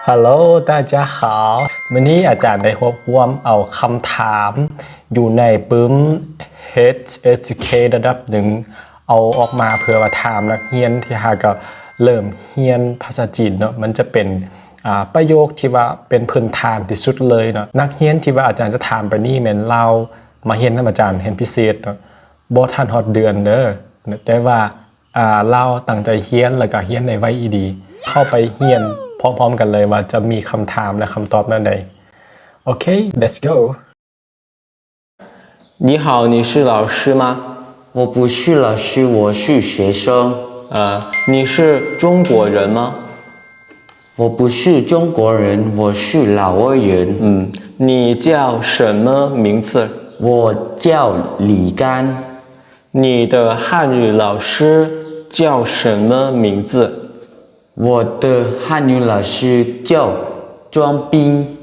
Hello 大家好วันนี้อาจารย์ได้รวบรวมเอาคำถามอยู่ในปึ้ม HSK ระดับหนึ่งเอาออกมาเพื่อมาถามนักเรียนที่หาก็เริ่มเรียนภาษาจีนเนาะมันจะเป็นประโยคที่ว่าเป็นพื้นฐานที่สุดเลยเนาะนักเรียนที่ว่าอาจารย์จะถามไปนี่แม่นเรามาเรียนนำอาจารย์เรียนพิเศษเนาะบ่ทันฮอดเดือนเด้อแต่ว่าเราตั้งใจเรียนแล้วก็เรียนในไว้อีดีเข้าไปเรียนพร้อมๆกันเลยว่าจะมีคำถามและคำตอบนั่นใดโอเค let's go 你好，你是老师吗？我不是老师，我是学生。你是中国人吗？我不是中国人，我是老挝人。你叫什么名字？我叫李干。你的汉语老师叫什么名字？我的汉语老师叫庄斌。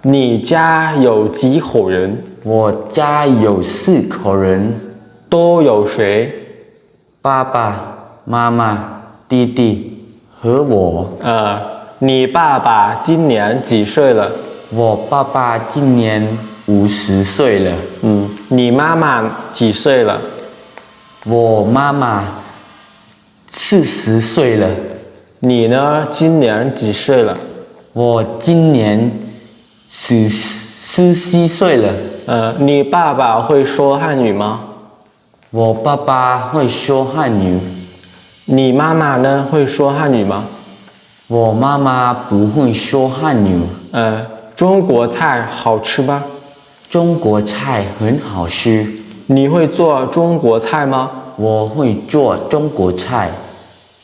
你家有几口人？我家有4口人，都有谁？爸爸妈妈、弟弟和我。你爸爸今年几岁了？我爸爸今年50岁了。你妈妈几岁了？我妈妈40岁了。你呢？今年几岁了？我今年17岁了。你爸爸会说汉语吗？我爸爸会说汉语。你妈妈呢？会说汉语吗？我妈妈不会说汉语。中国菜好吃吗？中国菜很好吃。你会做中国菜吗？我会做中国菜。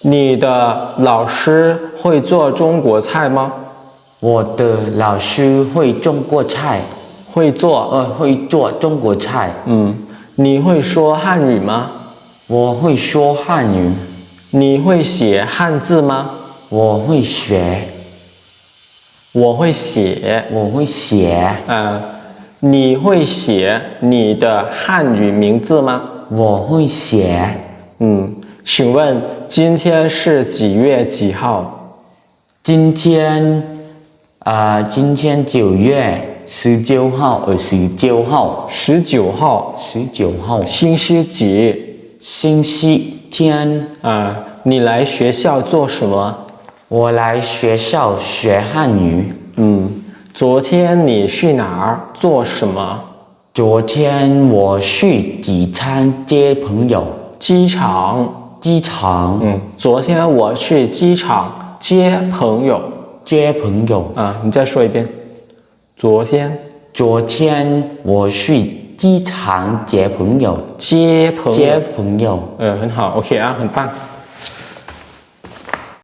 你的老师会做中国菜吗？我的老师会中国菜。会做中国菜。你会说汉语吗？我会说汉语。你会写汉字吗？我会学。我会写。我会写。你会写你的汉语名字吗？我会写。请问今天是几月几号？今天9月19号、29号。19号。19号。星期几？星期天。你来学校做什么？我来学校学汉语。昨天你去哪儿做什么？昨天我去机场接朋友。机场。昨天我去机场接朋友。你再说一遍。昨天我去机场接朋友。很好 ，OK 很棒。